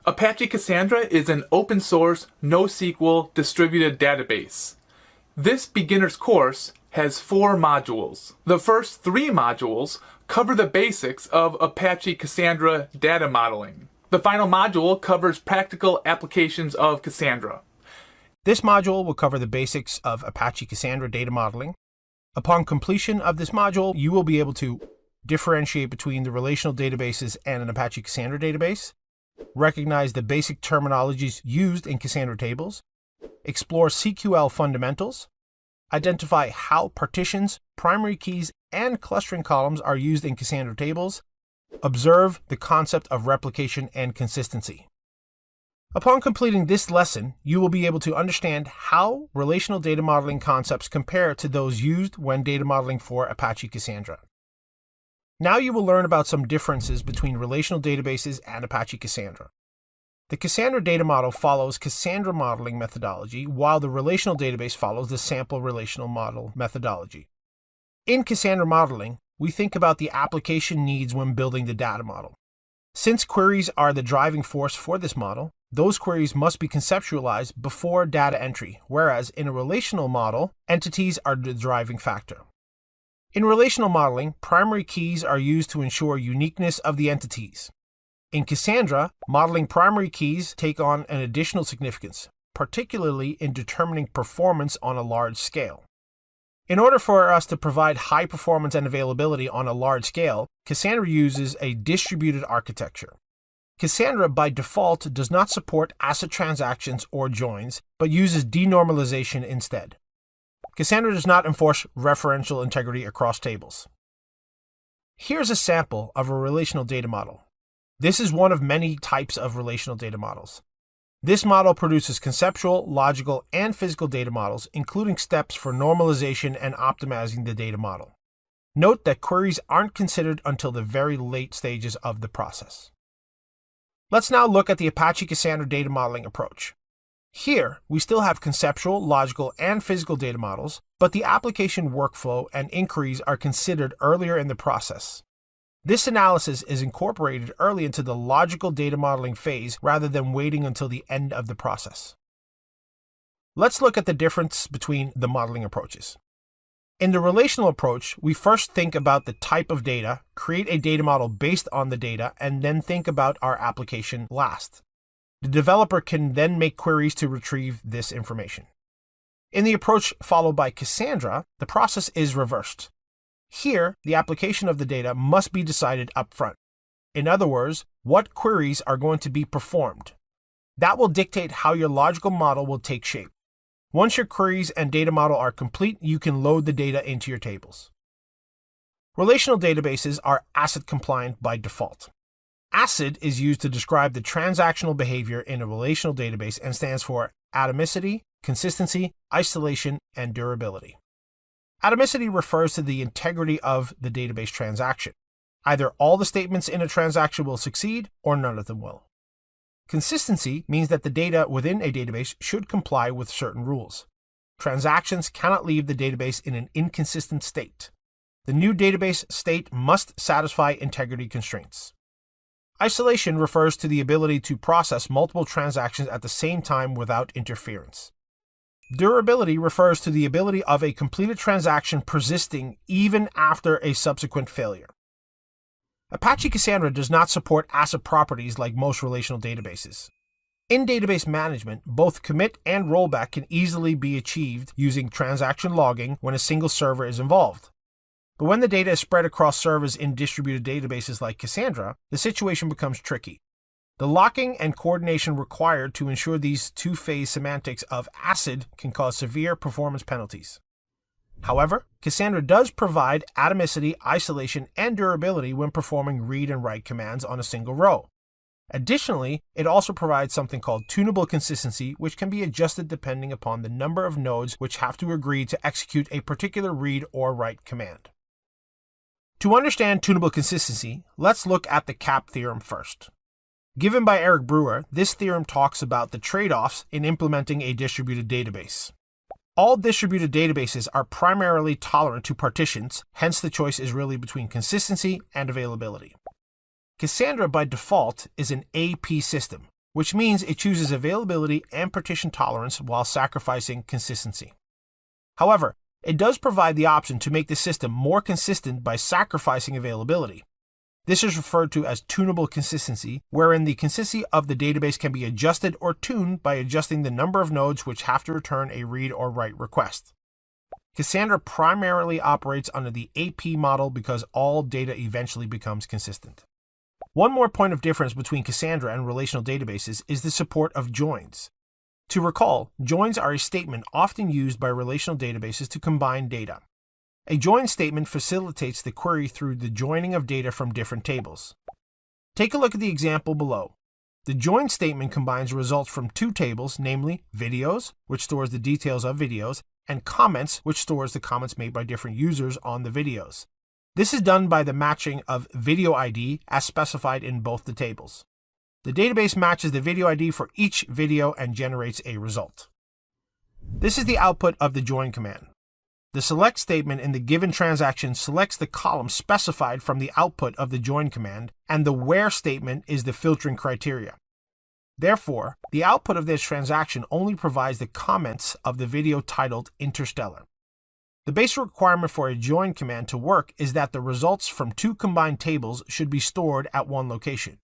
Apache Cassandra is an open source, NoSQL distributed database. This beginner's course has 4 modules. The first 3 modules cover the basics of Apache Cassandra data modeling. The final module covers practical applications of Cassandra. This module will cover the basics of Apache Cassandra data modeling. Upon completion of this module, you will be able to differentiate between the relational databases and an Apache Cassandra database, recognize the basic terminologies used in Cassandra tables, explore CQL fundamentals, identify how partitions, primary keys, and clustering columns are used in Cassandra tables, observe the concept of replication and consistency. Upon completing this lesson, you will be able to understand how relational data modeling concepts compare to those used when data modeling for Apache Cassandra. Now you will learn about some differences between relational databases and Apache Cassandra. The Cassandra data model follows Cassandra modeling methodology, while the relational database follows the sample relational model methodology. In Cassandra modeling, we think about the application needs when building the data model. Since queries are the driving force for this model, those queries must be conceptualized before data entry, whereas in a relational model, entities are the driving factor. In relational modeling, primary keys are used to ensure uniqueness of the entities. In Cassandra, modeling primary keys take on an additional significance, particularly in determining performance on a large scale. In order for us to provide high performance and availability on a large scale, Cassandra uses a distributed architecture. Cassandra, by default, does not support ACID transactions or joins, but uses denormalization instead. Cassandra does not enforce referential integrity across tables. Here's a sample of a relational data model. This is one of many types of relational data models. This model produces conceptual, logical, and physical data models, including steps for normalization and optimizing the data model. Note that queries aren't considered until the very late stages of the process. Let's now look at the Apache Cassandra data modeling approach. Here, we still have conceptual, logical, and physical data models, but the application workflow and inquiries are considered earlier in the process. This analysis is incorporated early into the logical data modeling phase rather than waiting until the end of the process. Let's look at the difference between the modeling approaches. In the relational approach, we first think about the type of data, create a data model based on the data, and then think about our application last. The developer can then make queries to retrieve this information. In the approach followed by Cassandra, the process is reversed. Here, the application of the data must be decided upfront. In other words, what queries are going to be performed. That will dictate how your logical model will take shape. Once your queries and data model are complete, you can load the data into your tables. Relational databases are ACID compliant by default. ACID is used to describe the transactional behavior in a relational database and stands for atomicity, consistency, isolation, and durability. Atomicity refers to the integrity of the database transaction. Either all the statements in a transaction will succeed or none of them will. Consistency means that the data within a database should comply with certain rules. Transactions cannot leave the database in an inconsistent state. The new database state must satisfy integrity constraints. Isolation refers to the ability to process multiple transactions at the same time without interference. Durability refers to the ability of a completed transaction persisting even after a subsequent failure. Apache Cassandra does not support ACID properties like most relational databases. In database management, both commit and rollback can easily be achieved using transaction logging when a single server is involved. But when the data is spread across servers in distributed databases like Cassandra, the situation becomes tricky. The locking and coordination required to ensure these two-phase semantics of ACID can cause severe performance penalties. However, Cassandra does provide atomicity, isolation, and durability when performing read and write commands on a single row. Additionally, it also provides something called tunable consistency, which can be adjusted depending upon the number of nodes which have to agree to execute a particular read or write command. To understand tunable consistency, let's look at the CAP theorem first. Given by Eric Brewer, this theorem talks about the trade-offs in implementing a distributed database. All distributed databases are primarily tolerant to partitions, hence the choice is really between consistency and availability. Cassandra by default is an AP system, which means it chooses availability and partition tolerance while sacrificing consistency. However, it does provide the option to make the system more consistent by sacrificing availability. This is referred to as tunable consistency, wherein the consistency of the database can be adjusted or tuned by adjusting the number of nodes which have to return a read or write request. Cassandra primarily operates under the AP model because all data eventually becomes consistent. One more point of difference between Cassandra and relational databases is the support of joins. To recall, joins are a statement often used by relational databases to combine data. A join statement facilitates the query through the joining of data from different tables. Take a look at the example below. The join statement combines results from two tables, namely videos, which stores the details of videos, and comments, which stores the comments made by different users on the videos. This is done by the matching of video ID as specified in both the tables. The database matches the video ID for each video and generates a result. This is the output of the join command. The select statement in the given transaction selects the column specified from the output of the join command, and the where statement is the filtering criteria. Therefore, the output of this transaction only provides the comments of the video titled Interstellar. The basic requirement for a join command to work is that the results from two combined tables should be stored at one location.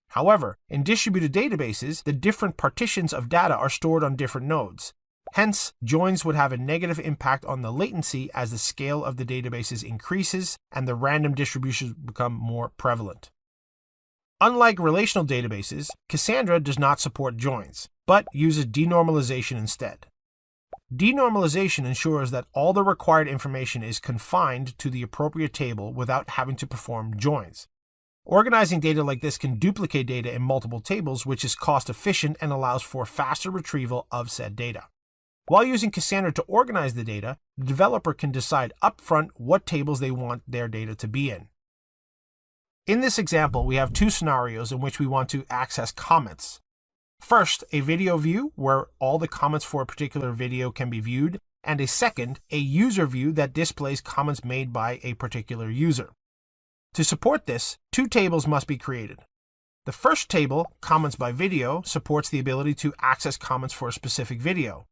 However, in distributed databases, the different partitions of data are stored on different nodes. Hence, joins would have a negative impact on the latency as the scale of the databases increases and the random distributions become more prevalent. Unlike relational databases, Cassandra does not support joins, but uses denormalization instead. Denormalization ensures that all the required information is confined to the appropriate table without having to perform joins. Organizing data like this can duplicate data in multiple tables, which is cost efficient and allows for faster retrieval of said data. While using Cassandra to organize the data, the developer can decide upfront what tables they want their data to be in. In this example, we have two scenarios in which we want to access comments. First, a video view where all the comments for a particular video can be viewed, and a second, a user view that displays comments made by a particular user. To support this, two tables must be created. The first table, comments by video, supports the ability to access comments for a specific video.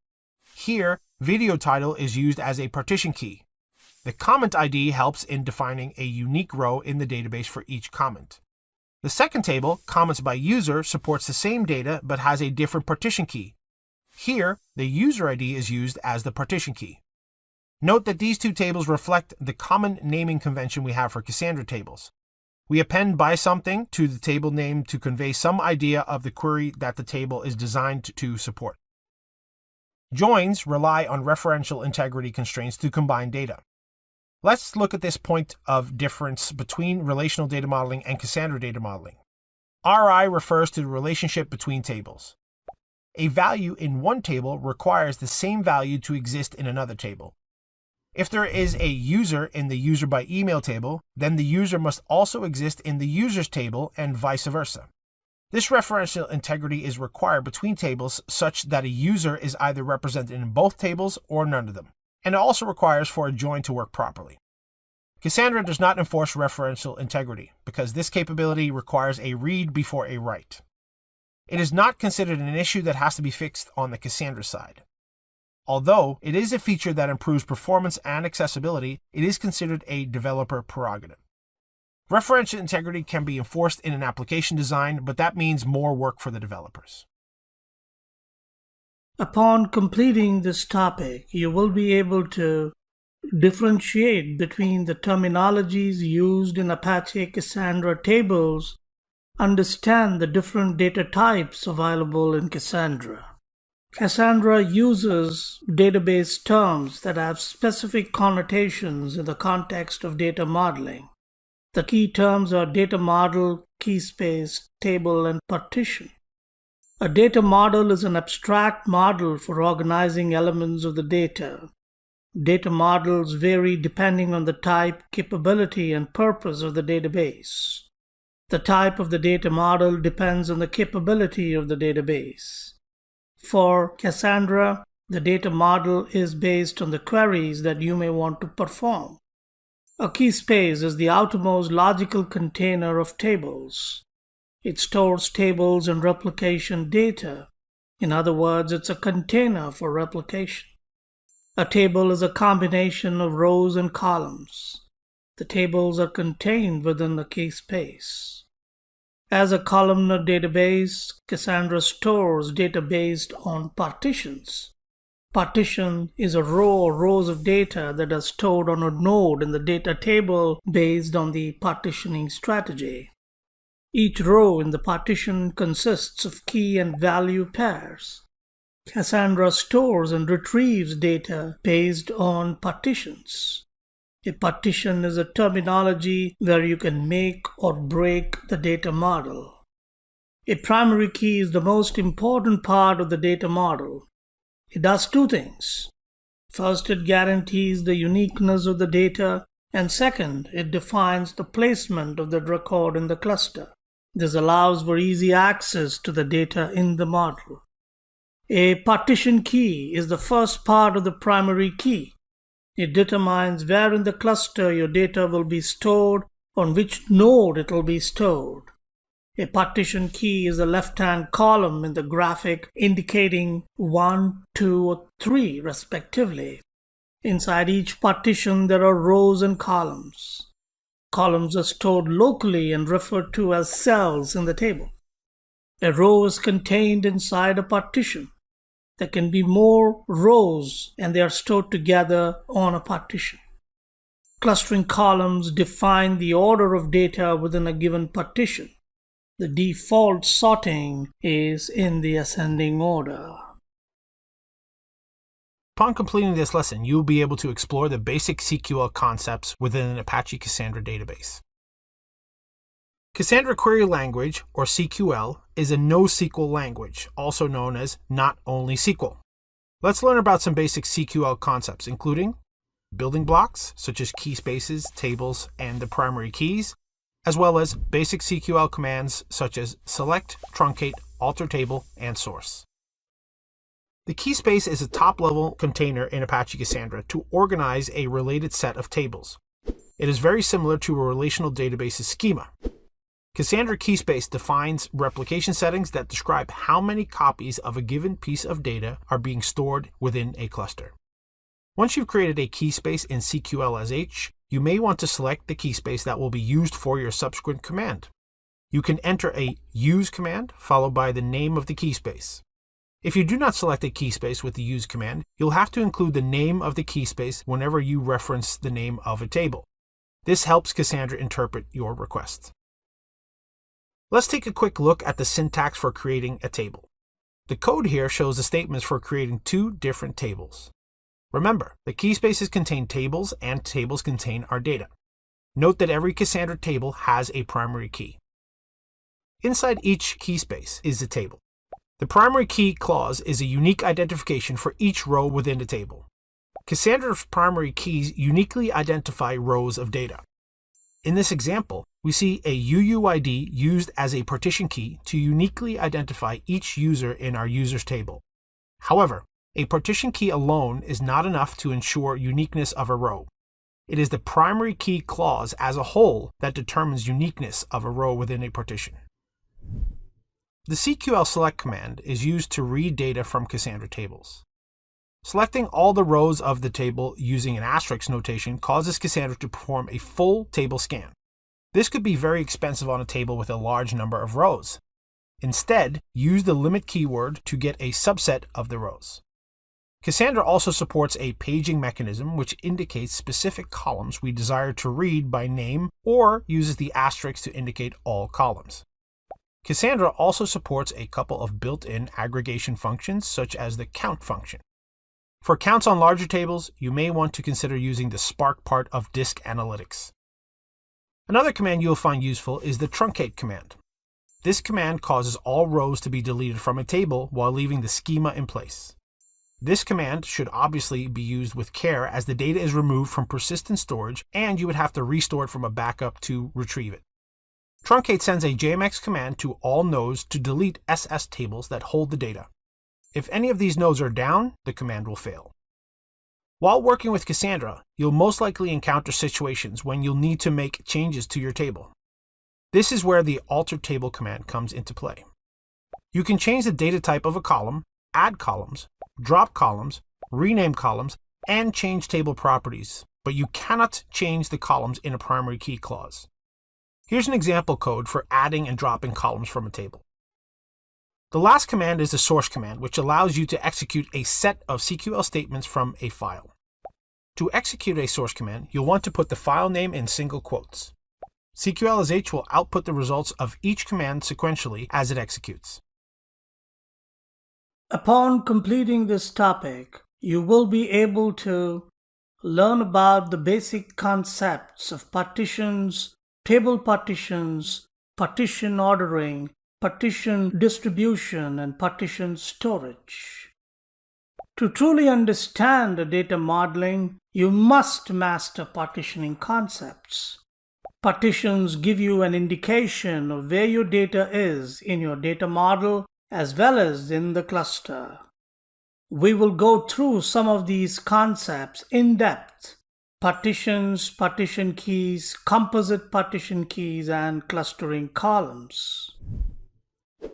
Here, video title is used as a partition key. The comment ID helps in defining a unique row in the database for each comment. The second table, comments by user, supports the same data but has a different partition key. Here, the user ID is used as the partition key. Note that these two tables reflect the common naming convention we have for Cassandra tables. We append by something to the table name to convey some idea of the query that the table is designed to support. Joins rely on referential integrity constraints to combine data. Let's look at this point of difference between relational data modeling and Cassandra data modeling. RI refers to the relationship between tables. A value in one table requires the same value to exist in another table. If there is a user in the user by email table, then the user must also exist in the users table and vice versa. This referential integrity is required between tables such that a user is either represented in both tables or none of them, and it also requires for a join to work properly. Cassandra does not enforce referential integrity because this capability requires a read before a write. It is not considered an issue that has to be fixed on the Cassandra side. Although it is a feature that improves performance and accessibility, it is considered a developer prerogative. Referential integrity can be enforced in an application design, but that means more work for the developers. Upon completing this topic, you will be able to differentiate between the terminologies used in Apache Cassandra tables, understand the different data types available in Cassandra. Cassandra uses database terms that have specific connotations in the context of data modeling. The key terms are data model, key space, table, and partition. A data model is an abstract model for organizing elements of the data. Data models vary depending on the type, capability, and purpose of the database. The type of the data model depends on the capability of the database. For Cassandra, the data model is based on the queries that you may want to perform. A key space is the outermost logical container of tables. It stores tables and replication data. In other words, it's a container for replication. A table is a combination of rows and columns. The tables are contained within the key space. As a columnar database, Cassandra stores data based on partitions. Partition is a row or rows of data that are stored on a node in the data table based on the partitioning strategy. Each row in the partition consists of key and value pairs. Cassandra stores and retrieves data based on partitions. A partition is a terminology where you can make or break the data model. A primary key is the most important part of the data model. It does two things. First, it guarantees the uniqueness of the data, and second, it defines the placement of the record in the cluster. This allows for easy access to the data in the model. A partition key is the first part of the primary key. It determines where in the cluster your data will be stored, on which node it will be stored. A partition key is the left-hand column in the graphic indicating 1, 2, or 3 respectively. Inside each partition there are rows and columns. Columns are stored locally and referred to as cells in the table. A row is contained inside a partition. There can be more rows and they are stored together on a partition. Clustering columns define the order of data within a given partition. The default sorting is in the ascending order. Upon completing this lesson, you will be able to explore the basic SQL concepts within an Apache Cassandra database. Cassandra Query Language, or CQL, is a NoSQL language, also known as Not Only SQL. Let's learn about some basic CQL concepts, including building blocks, such as key spaces, tables, and the primary keys, as well as basic CQL commands such as select, truncate, alter table, and source. The key space is a top-level container in Apache Cassandra to organize a related set of tables. It is very similar to a relational database's schema. Cassandra keyspace defines replication settings that describe how many copies of a given piece of data are being stored within a cluster. Once you've created a keyspace in CQL/H, you may want to select the keyspace that will be used for your subsequent command. You can enter a use command followed by the name of the keyspace. If you do not select a keyspace with the use command, you'll have to include the name of the keyspace whenever you reference the name of a table. This helps Cassandra interpret your request. Let's take a quick look at the syntax for creating a table. The code here shows the statements for creating two different tables. Remember, the keyspaces contain tables and tables contain our data. Note that every Cassandra table has a primary key. Inside each keyspace is a table. The primary key clause is a unique identification for each row within the table. Cassandra's primary keys uniquely identify rows of data. In this example, we see a UUID used as a partition key to uniquely identify each user in our users table. However, a partition key alone is not enough to ensure uniqueness of a row. It is the primary key clause as a whole that determines uniqueness of a row within a partition. The CQL select command is used to read data from Cassandra tables. Selecting all the rows of the table using an asterisk notation causes Cassandra to perform a full table scan. This could be very expensive on a table with a large number of rows. Instead, use the limit keyword to get a subset of the rows. Cassandra also supports a paging mechanism which indicates specific columns we desire to read by name or uses the asterisk to indicate all columns. Cassandra also supports a couple of built-in aggregation functions such as the count function. For counts on larger tables, you may want to consider using the Spark part of disk analytics. Another command you'll find useful is the truncate command. This command causes all rows to be deleted from a table while leaving the schema in place. This command should obviously be used with care as the data is removed from persistent storage and you would have to restore it from a backup to retrieve it. Truncate sends a JMX command to all nodes to delete SS tables that hold the data. If any of these nodes are down, the command will fail. While working with Cassandra, you'll most likely encounter situations when you'll need to make changes to your table. This is where the alter table command comes into play. You can change the data type of a column, add columns, drop columns, rename columns, and change table properties, but you cannot change the columns in a primary key clause. Here's an example code for adding and dropping columns from a table. The last command is the source command, which allows you to execute a set of SQL statements from a file. To execute a source command, you'll want to put the file name in single quotes. CQLSH will output the results of each command sequentially as it executes. Upon completing this topic, you will be able to learn about the basic concepts of partitions, table partitions, partition ordering, partition distribution, and partition storage. To truly understand data modeling, you must master partitioning concepts. Partitions give you an indication of where your data is in your data model as well as in the cluster. We will go through some of these concepts in depth: partitions, partition keys, composite partition keys, and clustering columns.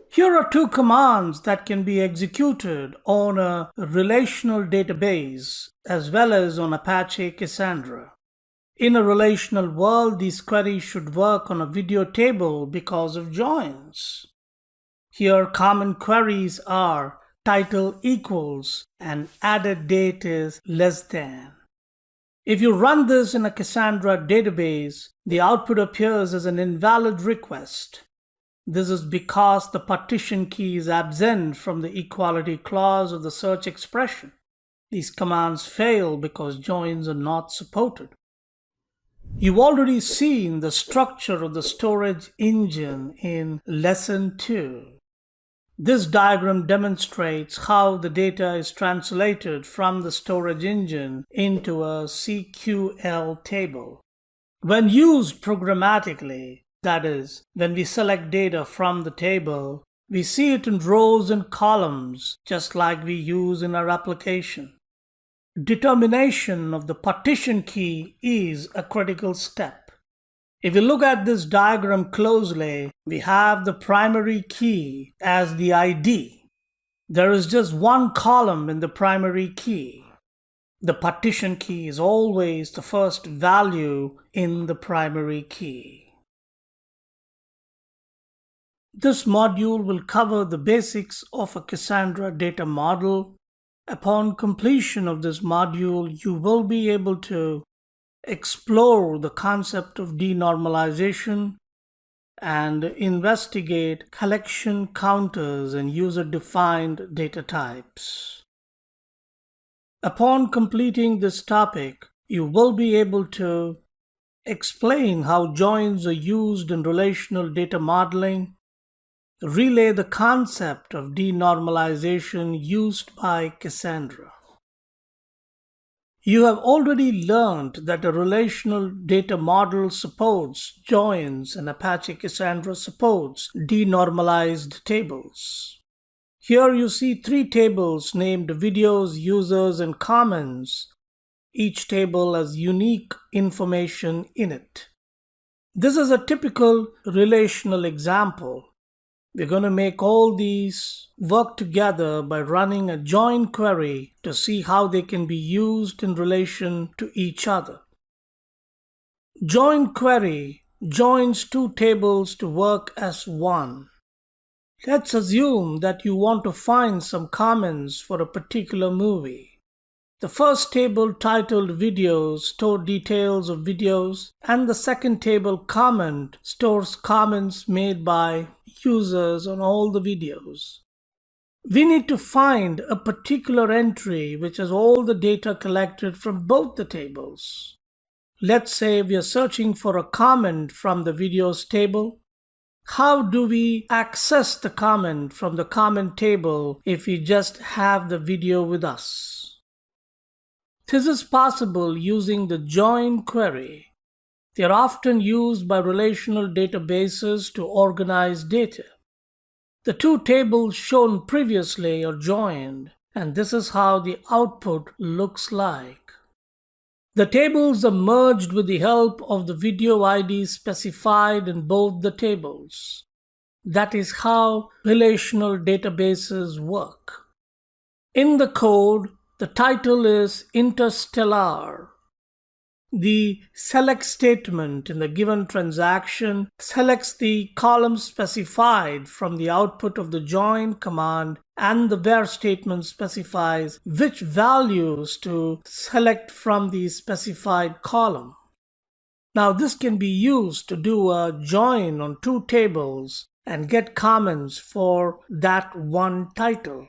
Here are two commands that can be executed on a relational database as well as on Apache Cassandra. In a relational world, these queries should work on a video table because of joins. Here, common queries are title equals and added date is less than. If you run this in a Cassandra database, the output appears as an invalid request. This is because the partition key is absent from the equality clause of the search expression. These commands fail because joins are not supported. You've already seen the structure of the storage engine in Lesson 2. This diagram demonstrates how the data is translated from the storage engine into a CQL table. When used programmatically, that is, when we select data from the table, we see it in rows and columns, just like we use in our application. Determination of the partition key is a critical step. If you look at this diagram closely, we have the primary key as the ID. There is just one column in the primary key. The partition key is always the first value in the primary key. This module will cover the basics of a Cassandra data model. Upon completion of this module, you will be able to explore the concept of denormalization and investigate collection counters and user-defined data types. Upon completing this topic, you will be able to explain how joins are used in relational data modeling, relay the concept of denormalization used by Cassandra. You have already learned that a relational data model supports joins and Apache Cassandra supports denormalized tables. Here you see three tables named videos, users, and comments. Each table has unique information in it. This is a typical relational example. We're going to make all these work together by running a join query to see how they can be used in relation to each other. Join query joins two tables to work as one. Let's assume that you want to find some comments for a particular movie. The first table titled Videos stores details of videos, and the second table Comment stores comments made by users on all the videos. We need to find a particular entry which has all the data collected from both the tables. Let's say we are searching for a comment from the videos table. How do we access the comment from the comment table if we just have the video with us? This is possible using the join query. They are often used by relational databases to organize data. The two tables shown previously are joined, and this is how the output looks like. The tables are merged with the help of the video IDs specified in both the tables. That is how relational databases work. In the code, the title is Interstellar. The select statement in the given transaction selects the column specified from the output of the join command, and the where statement specifies which values to select from the specified column. Now this can be used to do a join on two tables and get comments for that one title.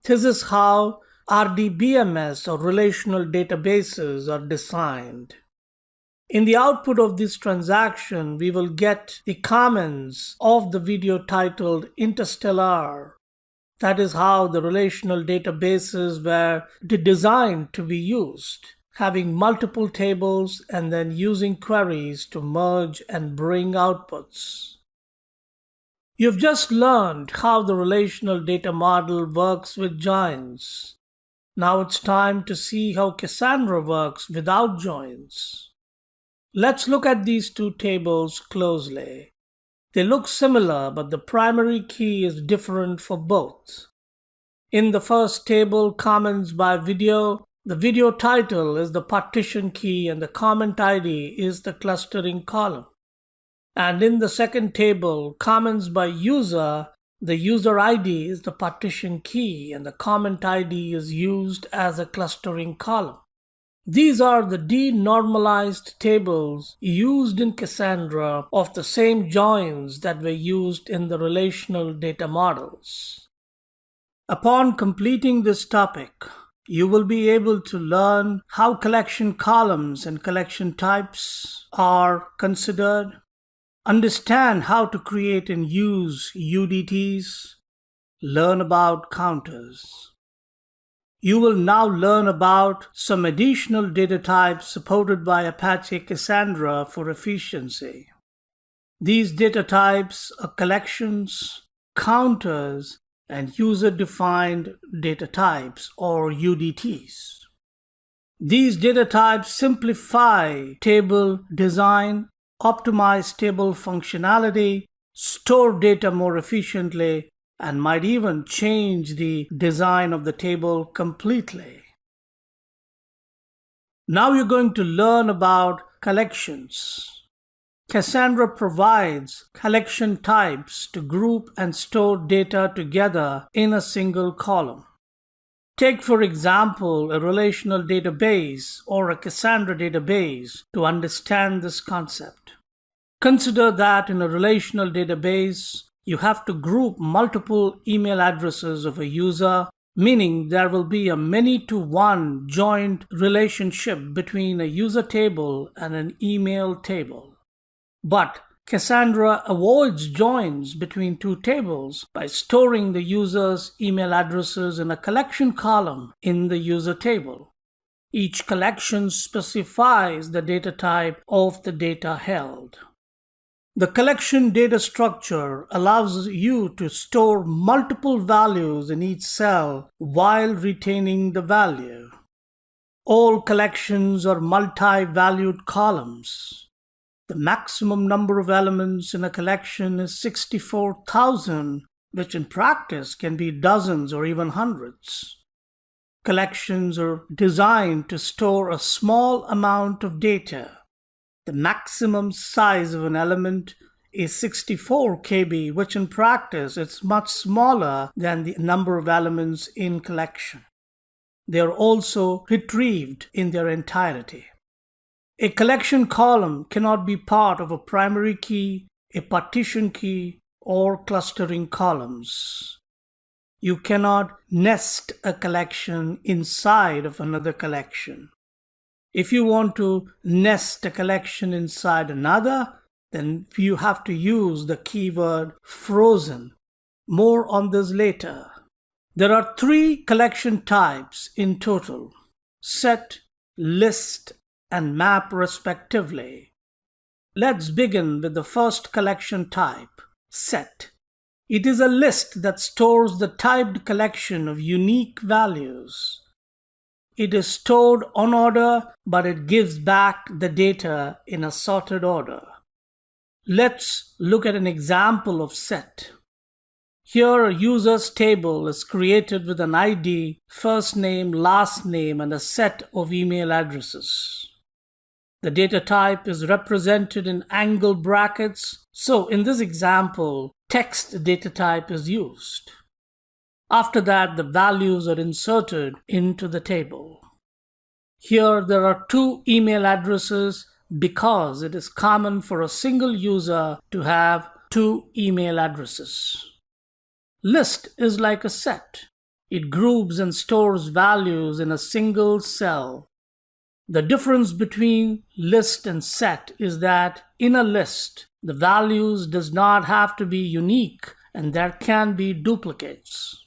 This is how RDBMS or relational databases are designed. In the output of this transaction, we will get the comments of the video titled Interstellar. That is how the relational databases were designed to be used, having multiple tables and then using queries to merge and bring outputs. You've just learned how the relational data model works with joins. Now it's time to see how Cassandra works without joins. Let's look at these two tables closely. They look similar, but the primary key is different for both. In the first table, comments by video, the video title is the partition key and the comment ID is the clustering column. And in the second table, comments by user, the user ID is the partition key and the comment ID is used as a clustering column. These are the denormalized tables used in Cassandra of the same joins that were used in the relational data models. Upon completing this topic, you will be able to learn how collection columns and collection types are considered, understand how to create and use UDTs, learn about counters. You will now learn about some additional data types supported by Apache Cassandra for efficiency. These data types are collections, counters, and user-defined data types or UDTs. These data types simplify table design, optimize table functionality, store data more efficiently, and might even change the design of the table completely. Now you're going to learn about collections. Cassandra provides collection types to group and store data together in a single column. Take, for example, a relational database or a Cassandra database to understand this concept. Consider that in a relational database, you have to group multiple email addresses of a user, meaning there will be a many-to-one joint relationship between a user table and an email table. But Cassandra avoids joins between two tables by storing the user's email addresses in a collection column in the user table. Each collection specifies the data type of the data held. The collection data structure allows you to store multiple values in each cell while retaining the value. All collections are multi-valued columns. The maximum number of elements in a collection is 64,000, which in practice can be dozens or even hundreds. Collections are designed to store a small amount of data. The maximum size of an element is 64 KB, which in practice is much smaller than the number of elements in collection. They are also retrieved in their entirety. A collection column cannot be part of a primary key, a partition key, or clustering columns. You cannot nest a collection inside of another collection. If you want to nest a collection inside another, then you have to use the keyword frozen. More on this later. There are 3 collection types in total: set, list, and map respectively. Let's begin with the first collection type, set. It is a list that stores the typed collection of unique values. It is stored on order, but it gives back the data in a sorted order. Let's look at an example of set. Here, a user's table is created with an ID, first name, last name, and a set of email addresses. The data type is represented in angle brackets, so in this example, text data type is used. After that, the values are inserted into the table. Here, there are 2 email addresses because it is common for a single user to have 2 email addresses. List is like a set. It groups and stores values in a single cell. The difference between list and set is that in a list, the values does not have to be unique and there can be duplicates.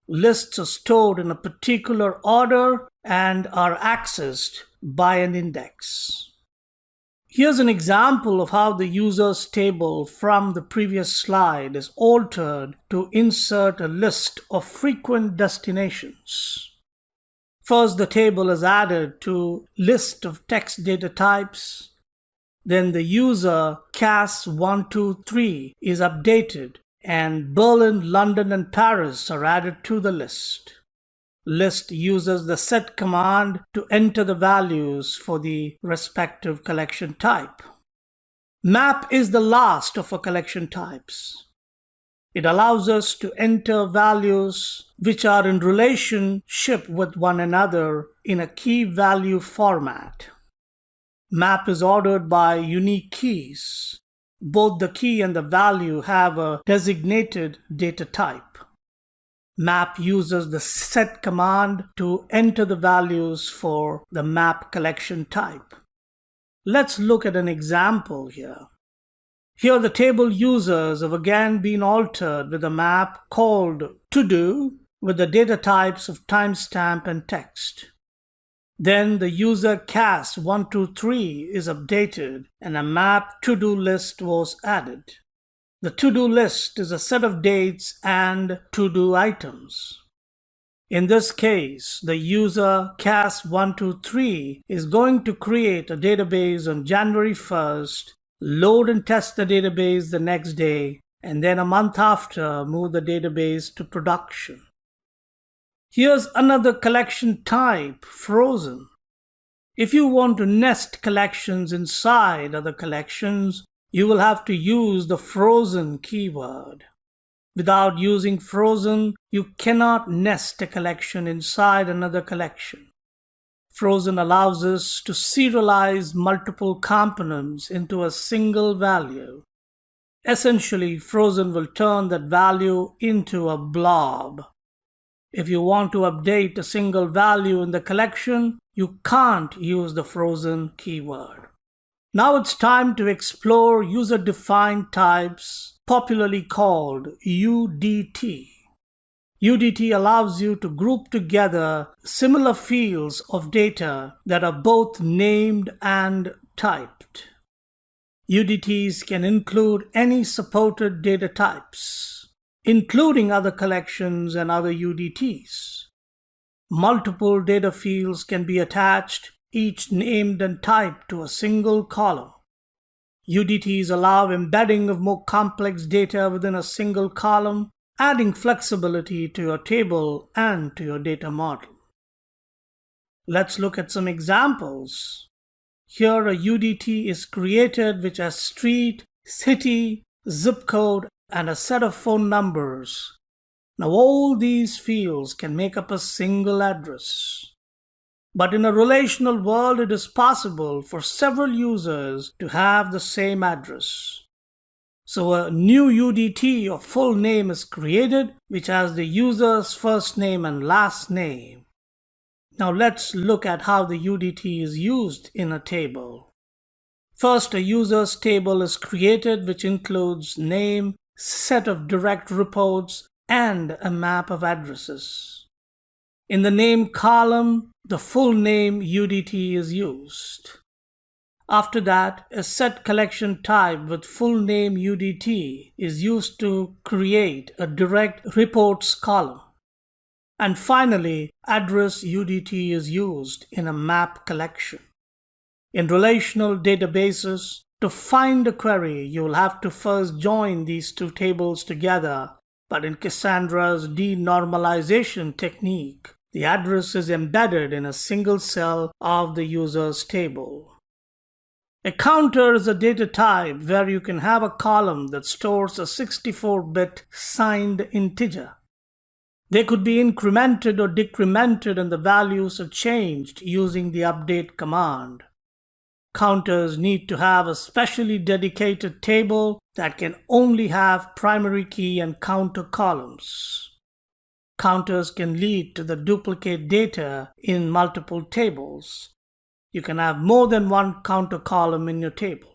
Lists are stored in a particular order and are accessed by an index. Here's an example of how the user's table from the previous slide is altered to insert a list of frequent destinations. First, the table is added to list of text data types. Then the user Cass123 is updated and Berlin, London, and Paris are added to the list. List uses the set command to enter the values for the respective collection type. Map is the last of our collection types. It allows us to enter values which are in relationship with one another in a key value format. Map is ordered by unique keys. Both the key and the value have a designated data type. Map uses the set command to enter the values for the map collection type. Let's look at an example here. Here the table users have again been altered with a map called to-do with the data types of timestamp and text. Then the user Cass123 is updated and a map to-do list was added. The to-do list is a set of dates and to-do items. In this case, the user Cass123 is going to create a database on January 1st, load and test the database the next day, and then a month after move the database to production. Here's another collection type, frozen. If you want to nest collections inside other collections, you will have to use the frozen keyword. Without using frozen, you cannot nest a collection inside another collection. Frozen allows us to serialize multiple components into a single value. Essentially, frozen will turn that value into a blob. If you want to update a single value in the collection, you can't use the frozen keyword. Now it's time to explore user-defined types, popularly called UDT. UDT allows you to group together similar fields of data that are both named and typed. UDTs can include any supported data types, including other collections and other UDTs. Multiple data fields can be attached, each named and typed to a single column. UDTs allow embedding of more complex data within a single column, adding flexibility to your table and to your data model. Let's look at some examples. Here a UDT is created which has street, city, zip code, and a set of phone numbers. Now all these fields can make up a single address. But in a relational world, it is possible for several users to have the same address. So a new UDT or full name is created, which has the user's first name and last name. Now let's look at how the UDT is used in a table. First, a user's table is created, which includes name, set of direct reports, and a map of addresses. In the name column, the full name UDT is used. After that, a set collection type with full name UDT is used to create a direct reports column. And finally, address UDT is used in a map collection. In relational databases, to find a query, you will have to first join these two tables together, but in Cassandra's denormalization technique, the address is embedded in a single cell of the user's table. A counter is a data type where you can have a column that stores a 64-bit signed integer. They could be incremented or decremented and the values are changed using the update command. Counters need to have a specially dedicated table that can only have primary key and counter columns. Counters can lead to the duplicate data in multiple tables. You can have more than one counter column in your table.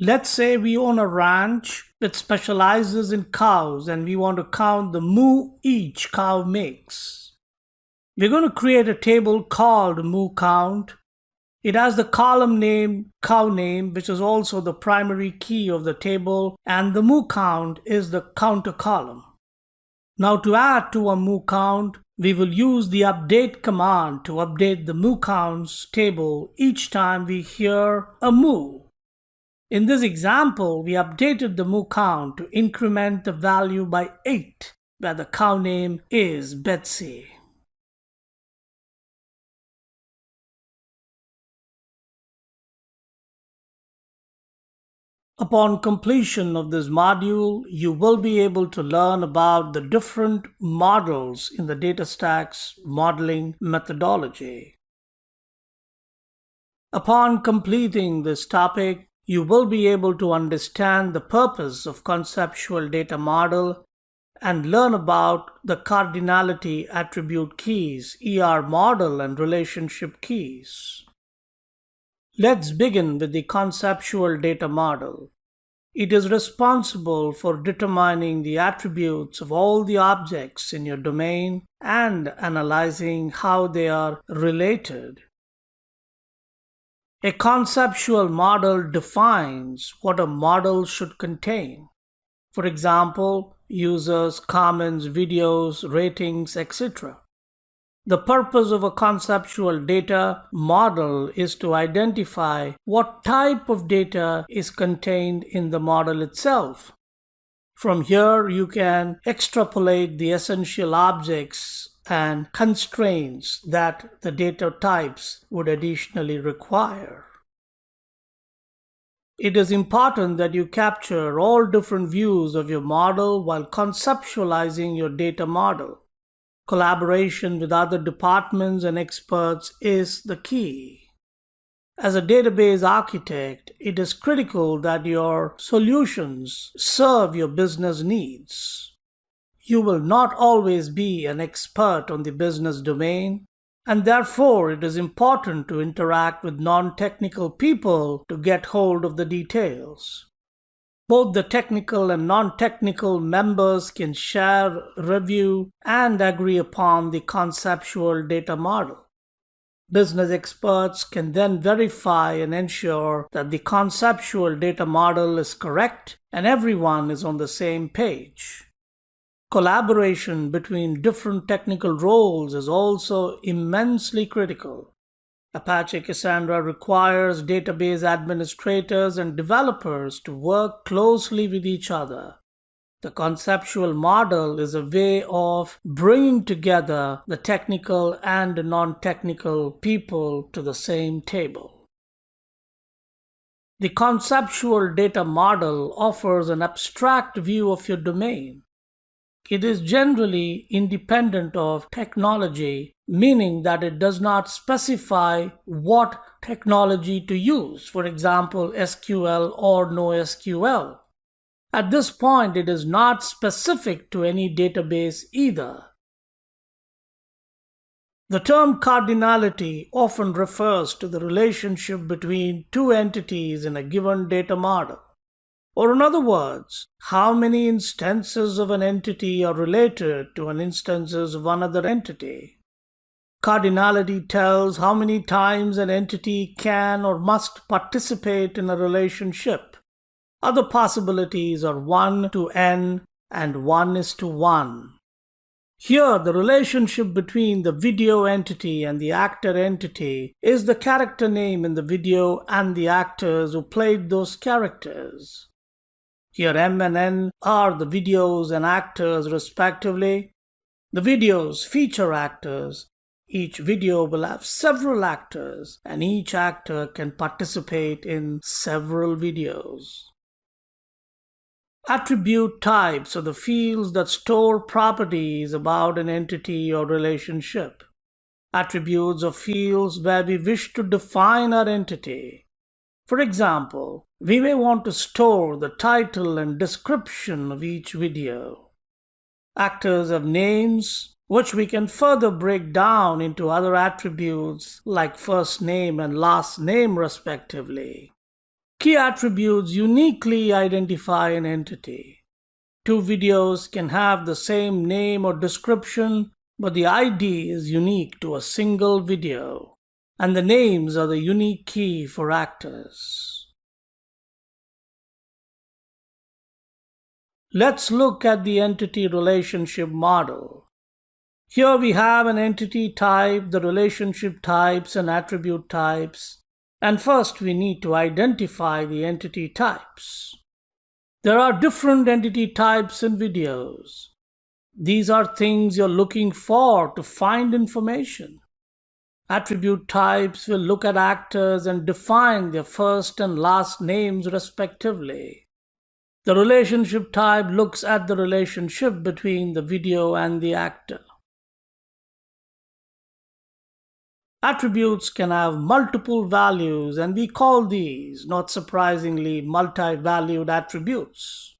Let's say we own a ranch that specializes in cows and we want to count the moo each cow makes. We're going to create a table called moo count. It has the column name, cow name, which is also the primary key of the table, and the moo count is the counter column. Now to add to a moo count, we will use the update command to update the moo counts table each time we hear a moo. In this example, we updated the moo count to increment the value by 8, where the cow name is Betsy. Upon completion of this module, you will be able to learn about the different models in the DataStax modeling methodology. Upon completing this topic, you will be able to understand the purpose of conceptual data model and learn about the cardinality attribute keys, ER model, and relationship keys. Let's begin with the conceptual data model. It is responsible for determining the attributes of all the objects in your domain and analyzing how they are related. A conceptual model defines what a model should contain. For example, users, comments, videos, ratings, etc. The purpose of a conceptual data model is to identify what type of data is contained in the model itself. From here, you can extrapolate the essential objects and constraints that the data types would additionally require. It is important that you capture all different views of your model while conceptualizing your data model. Collaboration with other departments and experts is the key. As a database architect, it is critical that your solutions serve your business needs. You will not always be an expert on the business domain, and therefore it is important to interact with non-technical people to get hold of the details. Both the technical and non-technical members can share, review, and agree upon the conceptual data model. Business experts can then verify and ensure that the conceptual data model is correct and everyone is on the same page. Collaboration between different technical roles is also immensely critical. Apache Cassandra requires database administrators and developers to work closely with each other. The conceptual model is a way of bringing together the technical and non-technical people to the same table. The conceptual data model offers an abstract view of your domain. It is generally independent of technology, meaning that it does not specify what technology to use, for example, SQL or NoSQL. At this point, it is not specific to any database either. The term cardinality often refers to the relationship between two entities in a given data model. Or in other words, how many instances of an entity are related to an instances of another entity. Cardinality tells how many times an entity can or must participate in a relationship. Other possibilities are 1 to n and 1 is to 1. Here, the relationship between the video entity and the actor entity is the character name in the video and the actors who played those characters. Here, M and N are the videos and actors respectively. The videos feature actors. Each video will have several actors, and each actor can participate in several videos. Attribute types are the fields that store properties about an entity or relationship. Attributes are fields where we wish to define our entity. For example, we may want to store the title and description of each video. Actors have names, which we can further break down into other attributes like first name and last name respectively. Key attributes uniquely identify an entity. Two videos can have the same name or description, but the ID is unique to a single video, and the names are the unique key for actors. Let's look at the entity relationship model. Here we have an entity type, the relationship types, and attribute types. And first we need to identify the entity types. There are different entity types in videos. These are things you're looking for to find information. Attribute types will look at actors and define their first and last names respectively. The relationship type looks at the relationship between the video and the actor. Attributes can have multiple values, and we call these, not surprisingly, multi-valued attributes.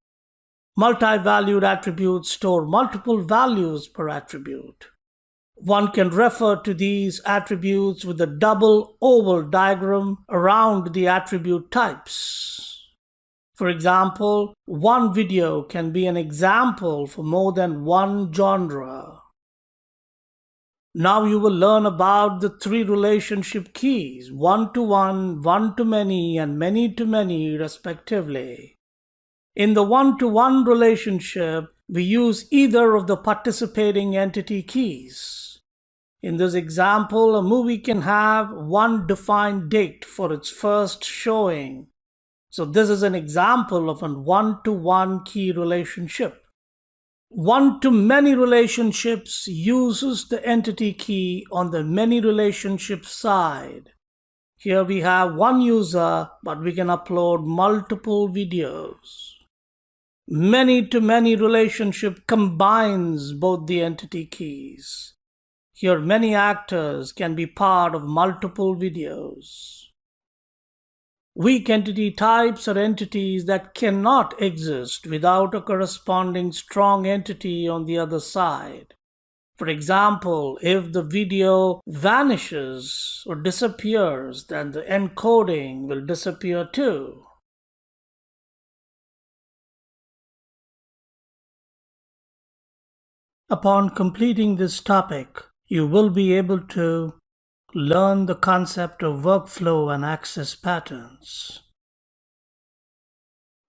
Multi-valued attributes store multiple values per attribute. One can refer to these attributes with a double oval diagram around the attribute types. For example, one video can be an example for more than one genre. Now you will learn about the three relationship keys, one-to-one, one-to-many, and many-to-many respectively. In the one-to-one relationship, we use either of the participating entity keys. In this example, a movie can have one defined date for its first showing. So this is an example of a one-to-one key relationship. One-to-many relationships uses the entity key on the many relationship side. Here we have one user, but we can upload multiple videos. Many-to-many relationship combines both the entity keys. Here many actors can be part of multiple videos. Weak entity types are entities that cannot exist without a corresponding strong entity on the other side. For example, if the video vanishes or disappears, then the encoding will disappear too. Upon completing this topic, you will be able to learn the concept of workflow and access patterns.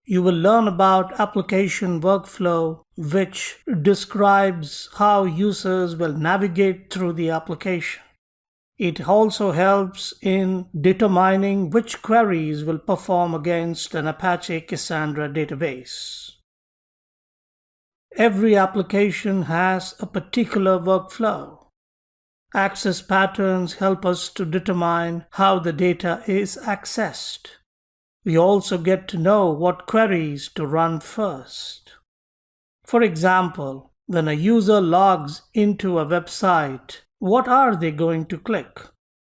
You will learn about application workflow, which describes how users will navigate through the application. It also helps in determining which queries will perform against an Apache Cassandra database. Every application has a particular workflow. Access patterns help us to determine how the data is accessed. We also get to know what queries to run first. For example, when a user logs into a website, what are they going to click?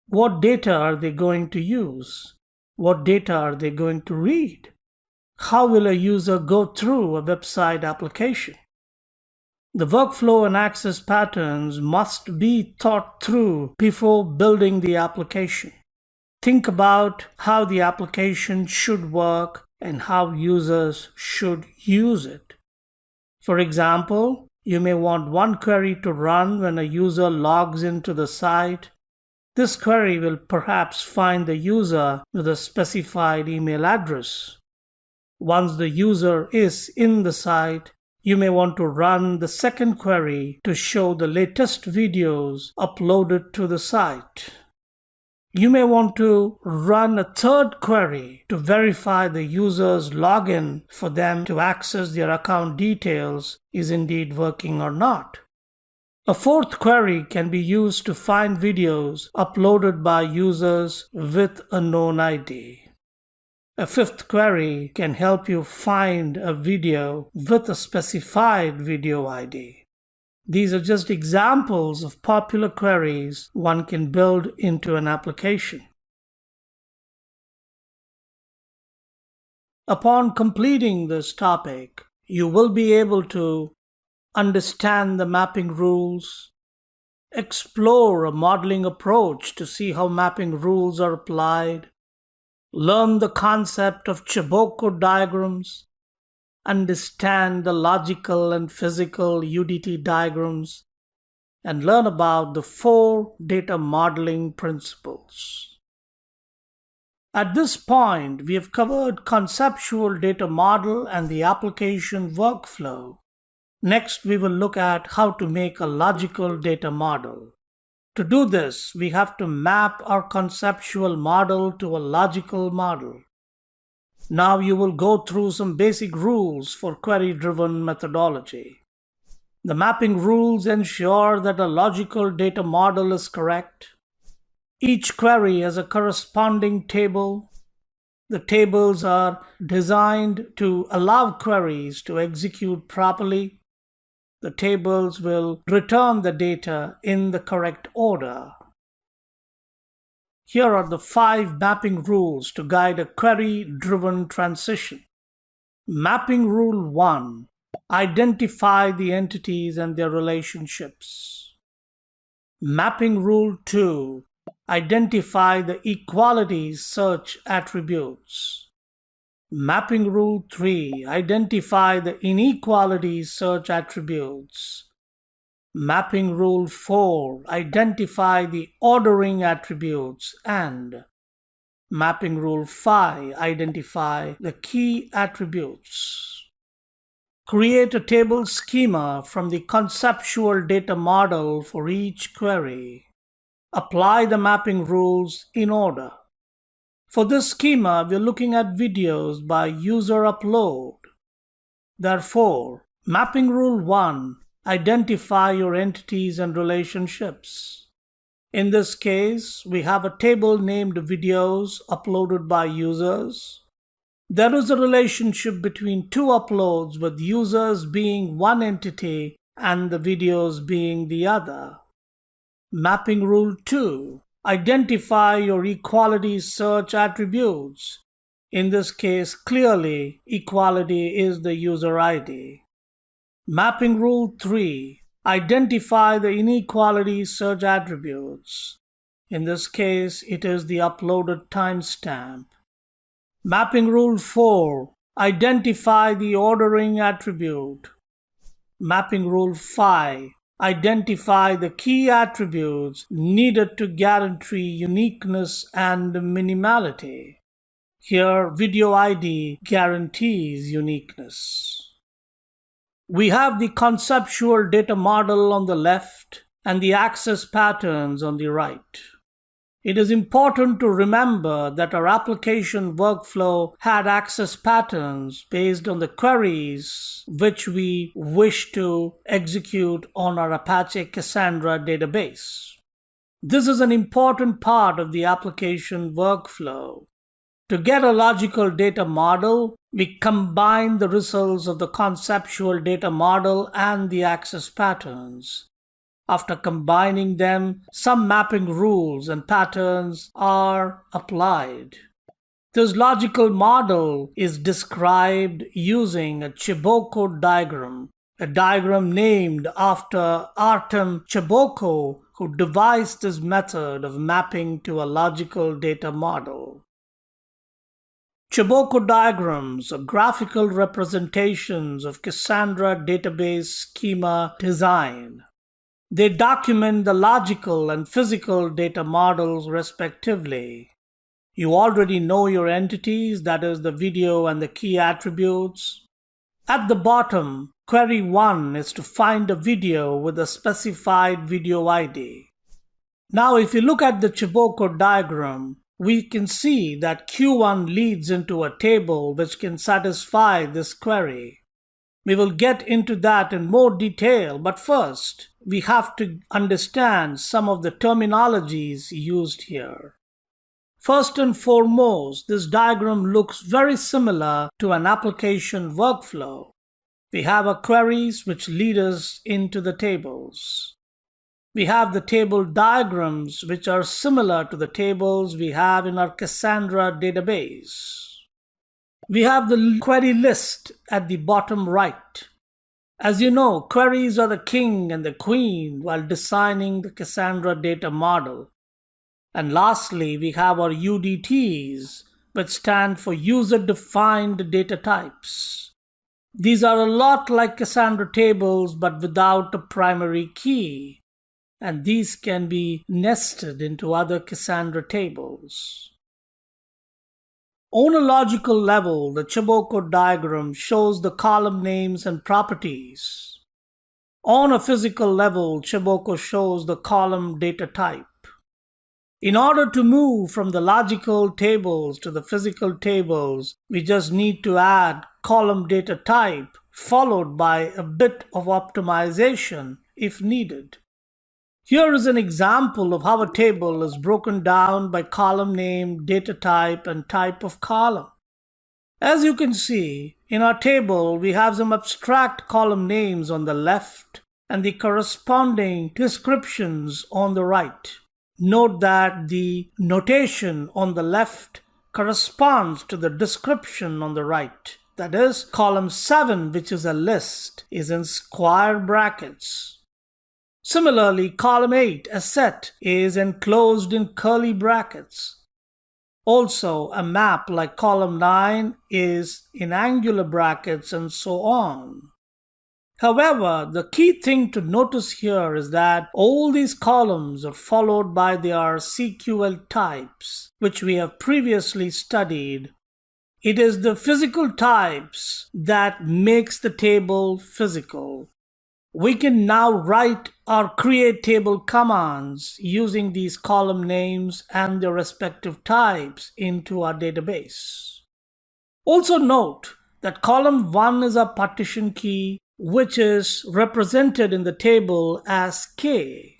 What data are they going to use? What data are they going to read? How will a user go through a website application? The workflow and access patterns must be thought through before building the application. Think about how the application should work and how users should use it. For example, you may want one query to run when a user logs into the site. This query will perhaps find the user with a specified email address. Once the user is in the site, You may want to run the second query to show the latest videos uploaded to the site. You may want to run a third query to verify the user's login for them to access their account details is indeed working or not. A fourth query can be used to find videos uploaded by users with a known ID. A fifth query can help you find a video with a specified video ID. These are just examples of popular queries one can build into an application. Upon completing this topic, you will be able to understand the mapping rules, explore a modeling approach to see how mapping rules are applied, learn the concept of Chiboko diagrams, understand the logical and physical UDT diagrams, and learn about the 4 data modeling principles. At this point, we have covered conceptual data model and the application workflow. Next, we will look at how to make a logical data model. To do this, we have to map our conceptual model to a logical model. Now you will go through some basic rules for query-driven methodology. The mapping rules ensure that a logical data model is correct. Each query has a corresponding table. The tables are designed to allow queries to execute properly. The tables will return the data in the correct order. Here are the 5 mapping rules to guide a query-driven transition. Mapping Rule 1. Identify the entities and their relationships. Mapping Rule 2. Identify the equality search attributes. Mapping Rule 3. Identify the inequality search attributes. Mapping Rule 4. Identify the ordering attributes. And Mapping Rule 5. Identify the key attributes. Create a table schema from the conceptual data model for each query. Apply the mapping rules in order. For this schema, we are looking at videos by user upload. Therefore, Mapping Rule 1. Identify your entities and relationships. In this case, we have a table named videos uploaded by users. There is a relationship between 2 uploads, with users being one entity and the videos being the other. Mapping Rule 2. Identify your equality search attributes. In this case, clearly, equality is the user ID. Mapping Rule 3. Identify the inequality search attributes. In this case, it is the uploaded timestamp. Mapping Rule 4. Identify the ordering attribute. Mapping Rule 5. Identify the key attributes needed to guarantee uniqueness and minimality. Here, video ID guarantees uniqueness. We have the conceptual data model on the left and the access patterns on the right. It is important to remember that our application workflow had access patterns based on the queries which we wish to execute on our Apache Cassandra database. This is an important part of the application workflow. To get a logical data model, we combine the results of the conceptual data model and the access patterns. After combining them, some mapping rules and patterns are applied. This logical model is described using a Chiboko diagram, a diagram named after Artem Chiboko, who devised this method of mapping to a logical data model. Chiboko diagrams are graphical representations of Cassandra database schema design. They document the logical and physical data models respectively. You already know your entities, that is the video and the key attributes. At the bottom, Query 1 is to find a video with a specified video ID. Now, if you look at the Chiboko diagram, we can see that Q1 leads into a table which can satisfy this query. We will get into that in more detail, but first, we have to understand some of the terminologies used here. First and foremost, this diagram looks very similar to an application workflow. We have our queries which lead us into the tables. We have the table diagrams which are similar to the tables we have in our Cassandra database. We have the query list at the bottom right. As you know, queries are the king and the queen while designing the Cassandra data model. And lastly, we have our UDTs, which stand for user-defined data types. These are a lot like Cassandra tables, but without a primary key, and these can be nested into other Cassandra tables. On a logical level, the Chiboko diagram shows the column names and properties. On a physical level, Chiboko shows the column data type. In order to move from the logical tables to the physical tables, we just need to add column data type followed by a bit of optimization if needed. Here is an example of how a table is broken down by column name, data type, and type of column. As you can see, in our table, we have some abstract column names on the left and the corresponding descriptions on the right. Note that the notation on the left corresponds to the description on the right. That is, column 7, which is a list, is in square brackets. Similarly, column 8, a set, is enclosed in curly brackets. Also, a map like column 9 is in angular brackets and so on. However, the key thing to notice here is that all these columns are followed by their SQL types, which we have previously studied. It is the physical types that makes the table physical. We can now write our create table commands using these column names and their respective types into our database. Also note that column 1 is a partition key, which is represented in the table as K.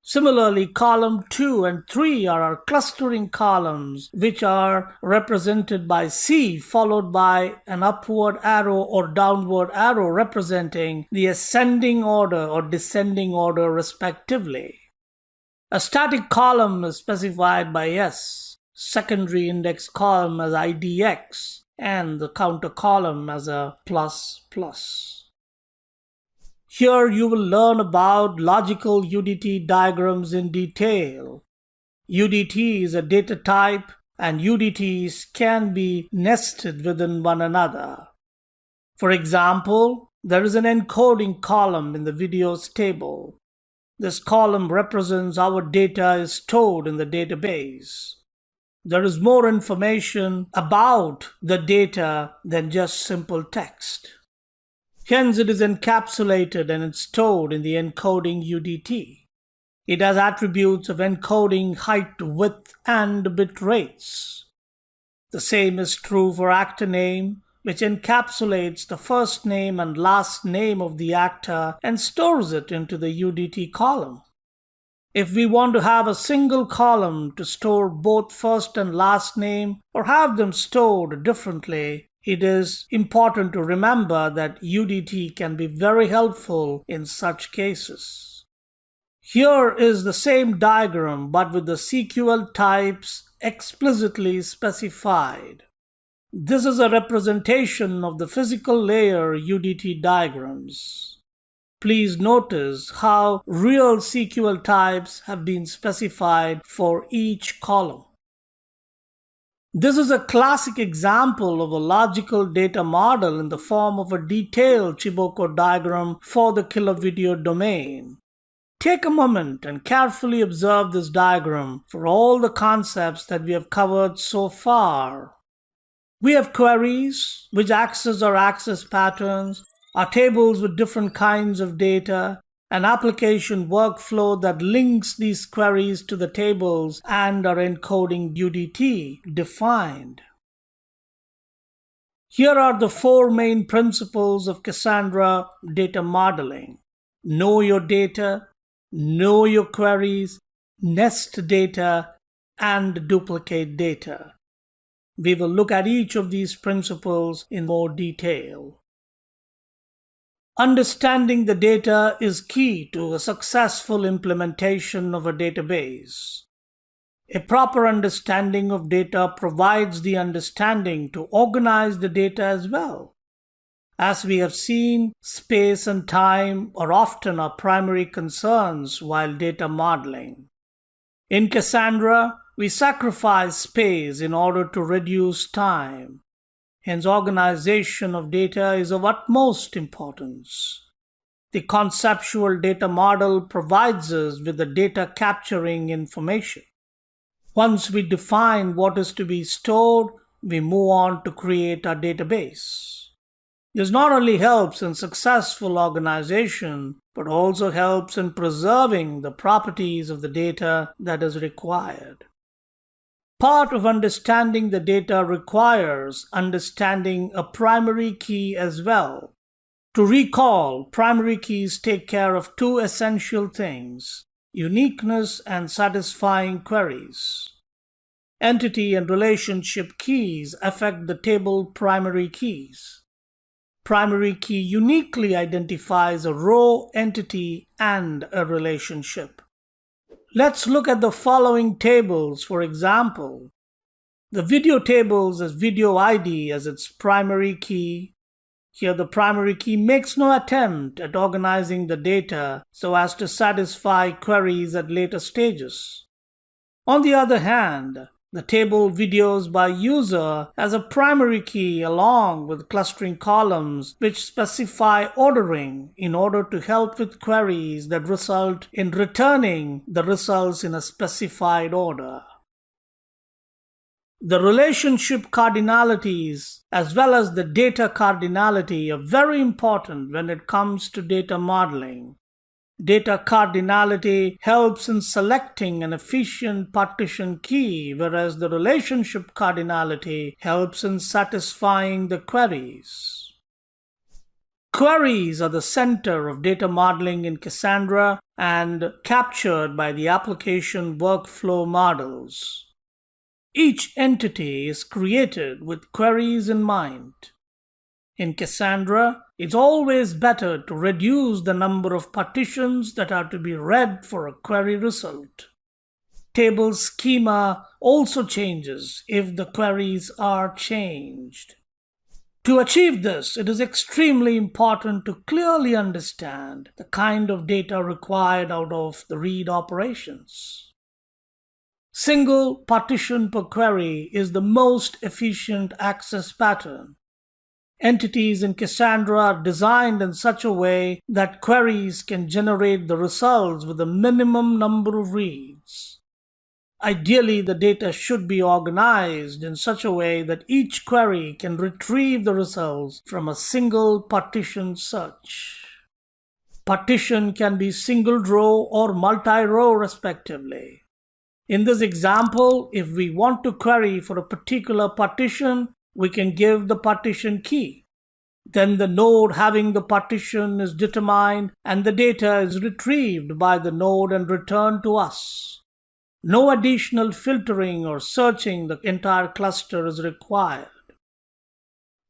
Similarly, column 2 and 3 are our clustering columns, which are represented by C followed by an upward arrow or downward arrow representing the ascending order or descending order respectively. A static column is specified by S, secondary index column as IDX, and the counter column as a ++. Here you will learn about logical UDT diagrams in detail. UDT is a data type and UDTs can be nested within one another. For example, there is an encoding column in the videos table. This column represents how data is stored in the database. There is more information about the data than just simple text. Hence, it is encapsulated and it's stored in the encoding UDT. It has attributes of encoding height, width, and bit rates. The same is true for actor name, which encapsulates the first name and last name of the actor and stores it into the UDT column. If we want to have a single column to store both first and last name or have them stored differently, it is important to remember that UDT can be very helpful in such cases. Here is the same diagram but with the SQL types explicitly specified. This is a representation of the physical layer UDT diagrams. Please notice how real SQL types have been specified for each column. This is a classic example of a logical data model in the form of a detailed Chiboko diagram for the killer video domain. Take a moment and carefully observe this diagram for all the concepts that we have covered so far. We have queries which access our access patterns, are tables with different kinds of data, an application workflow that links these queries to the tables, and are encoding UDT defined. Here are the four main principles of Cassandra data modeling. Know your data, know your queries, nest data, and duplicate data. We will look at each of these principles in more detail. Understanding the data is key to a successful implementation of a database. A proper understanding of data provides the understanding to organize the data as well. As we have seen, space and time are often our primary concerns while data modeling. In Cassandra, we sacrifice space in order to reduce time. Hence, organization of data is of utmost importance. The conceptual data model provides us with the data capturing information. Once we define what is to be stored, we move on to create our database. This not only helps in successful organization, but also helps in preserving the properties of the data that is required. Part of understanding the data requires understanding a primary key as well. To recall, primary keys take care of two essential things: uniqueness and satisfying queries. Entity and relationship keys affect the table primary keys. Primary key uniquely identifies a row, entity, and a relationship. Let's look at the following tables for example. The video tables has video ID as its primary key. Here the primary key makes no attempt at organizing the data so as to satisfy queries at later stages. On the other hand, the table videos by user has a primary key along with clustering columns which specify ordering in order to help with queries that result in returning the results in a specified order. The relationship cardinalities as well as the data cardinality are very important when it comes to data modeling. Data cardinality helps in selecting an efficient partition key, whereas the relationship cardinality helps in satisfying the queries. Queries are the center of data modeling in Cassandra and captured by the application workflow models. Each entity is created with queries in mind. In Cassandra, it's always better to reduce the number of partitions that are to be read for a query result. Table schema also changes if the queries are changed. To achieve this, it is extremely important to clearly understand the kind of data required out of the read operations. Single partition per query is the most efficient access pattern. Entities in Cassandra are designed in such a way that queries can generate the results with a minimum number of reads. Ideally, the data should be organized in such a way that each query can retrieve the results from a single partition search. Partition can be single row or multi-row respectively. In this example, if we want to query for a particular partition, we can give the partition key. Then the node having the partition is determined and the data is retrieved by the node and returned to us. No additional filtering or searching the entire cluster is required.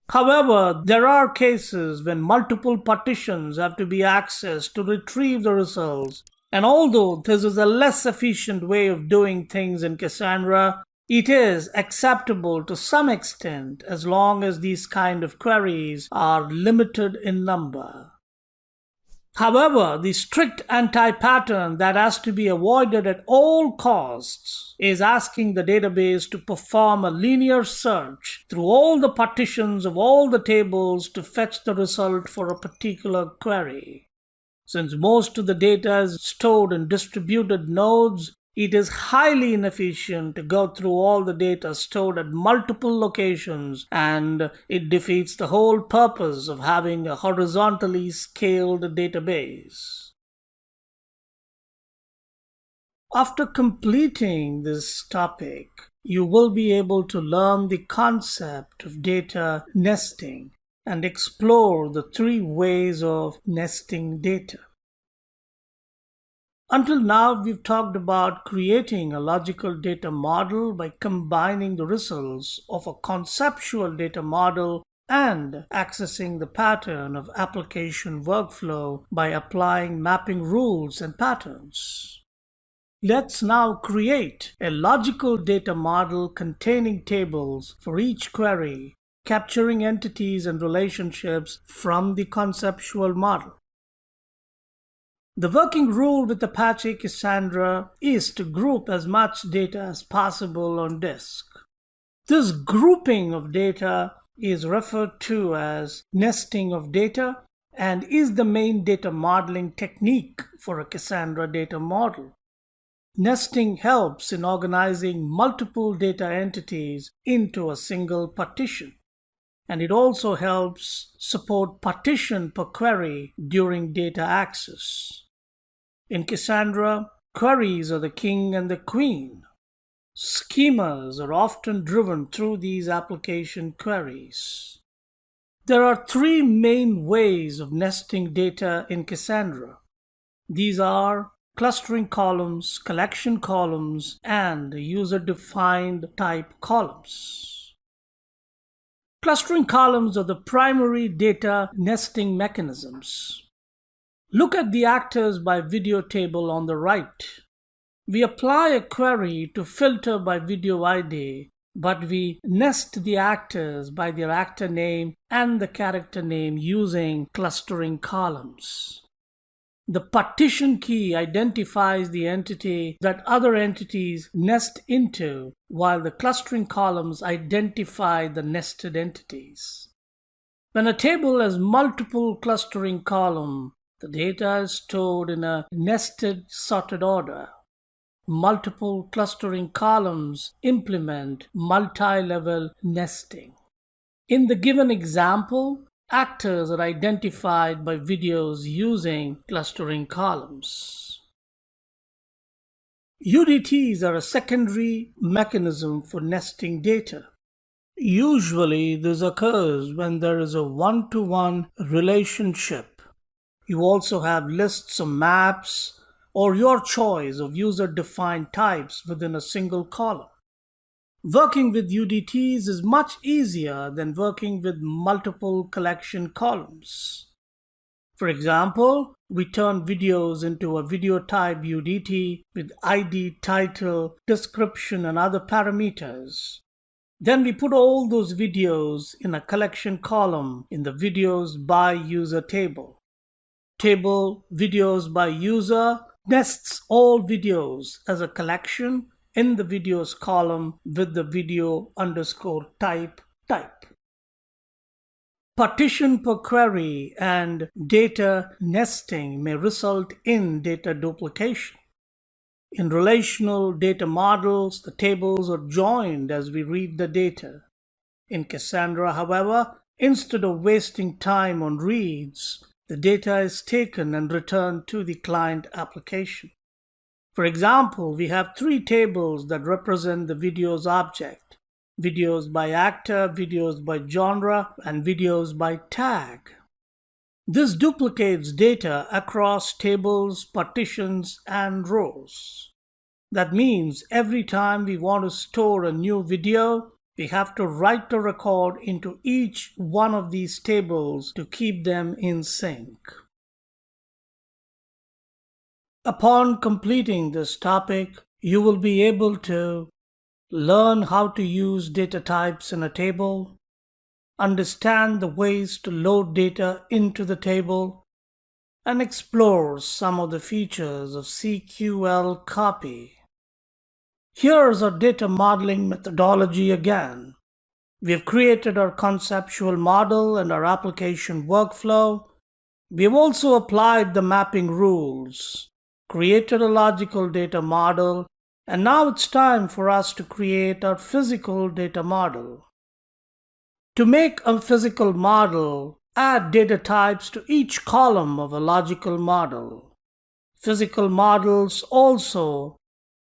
However, there are cases when multiple partitions have to be accessed to retrieve the results, and although this is a less efficient way of doing things in Cassandra, it is acceptable to some extent as long as these kind of queries are limited in number. However, the strict anti-pattern that has to be avoided at all costs is asking the database to perform a linear search through all the partitions of all the tables to fetch the result for a particular query. Since most of the data is stored in distributed nodes, It is highly inefficient to go through all the data stored at multiple locations, and it defeats the whole purpose of having a horizontally scaled database. After completing this topic, you will be able to learn the concept of data nesting and explore the 3 ways of nesting data. Until now, we've talked about creating a logical data model by combining the results of a conceptual data model and accessing the pattern of application workflow by applying mapping rules and patterns. Let's now create a logical data model containing tables for each query, capturing entities and relationships from the conceptual model. The working rule with Apache Cassandra is to group as much data as possible on disk. This grouping of data is referred to as nesting of data and is the main data modeling technique for a Cassandra data model. Nesting helps in organizing multiple data entities into a single partition, and it also helps support partition per query during data access. In Cassandra, queries are the king and the queen. Schemas are often driven through these application queries. There are 3 main ways of nesting data in Cassandra. These are clustering columns, collection columns, and user-defined type columns. Clustering columns are the primary data nesting mechanisms. Look at the actors by video table on the right. We apply a query to filter by video ID, but we nest the actors by their actor name and the character name using clustering columns. The partition key identifies the entity that other entities nest into, while the clustering columns identify the nested entities. When a table has multiple clustering columns, the data is stored in a nested sorted order. Multiple clustering columns implement multi-level nesting. In the given example, actors are identified by videos using clustering columns. UDTs are a secondary mechanism for nesting data. Usually, this occurs when there is a one-to-one relationship. You also have lists of maps or your choice of user-defined types within a single column. Working with UDTs is much easier than working with multiple collection columns. For example, we turn videos into a video type UDT with ID, title, description, and other parameters. Then we put all those videos in a collection column in the videos by user table. Table videos by user nests all videos as a collection in the videos column with the video underscore type. Partition per query and data nesting may result in data duplication. In relational data models, the tables are joined as we read the data. In Cassandra, however, instead of wasting time on reads, the data is taken and returned to the client application. For example, we have 3 tables that represent the videos object: videos by actor, videos by genre, and videos by tag. This duplicates data across tables, partitions, and rows. That means every time we want to store a new video, we have to write a record into each one of these tables to keep them in sync. Upon completing this topic, you will be able to learn how to use data types in a table, understand the ways to load data into the table, and explore some of the features of CQL copy. Here's our data modeling methodology again. We have created our conceptual model and our application workflow. We have also applied the mapping rules, created a logical data model, And now it's time for us to create our physical data model. To make a physical model, add data types to each column of a logical model. Physical models also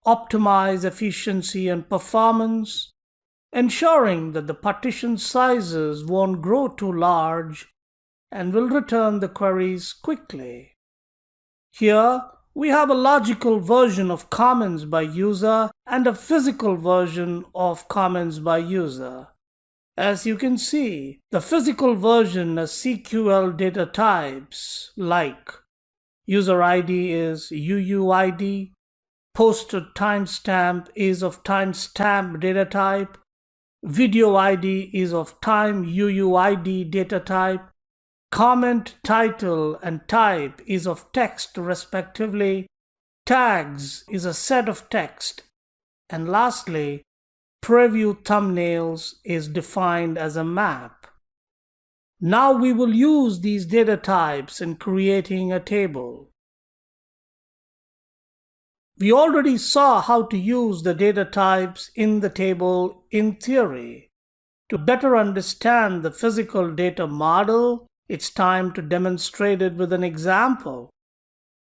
optimize efficiency and performance, ensuring that the partition sizes won't grow too large and will return the queries quickly. Here, we have a logical version of comments by user and a physical version of comments by user. As you can see, the physical version has CQL data types like user ID is UUID, posted timestamp is of timestamp data type, video ID is of time UUID data type, comment title and type is of text respectively, tags is a set of text, and lastly, preview thumbnails is defined as a map. Now we will use these data types in creating a table. We already saw how to use the data types in the table in theory. To better understand the physical data model, it's time to demonstrate it with an example.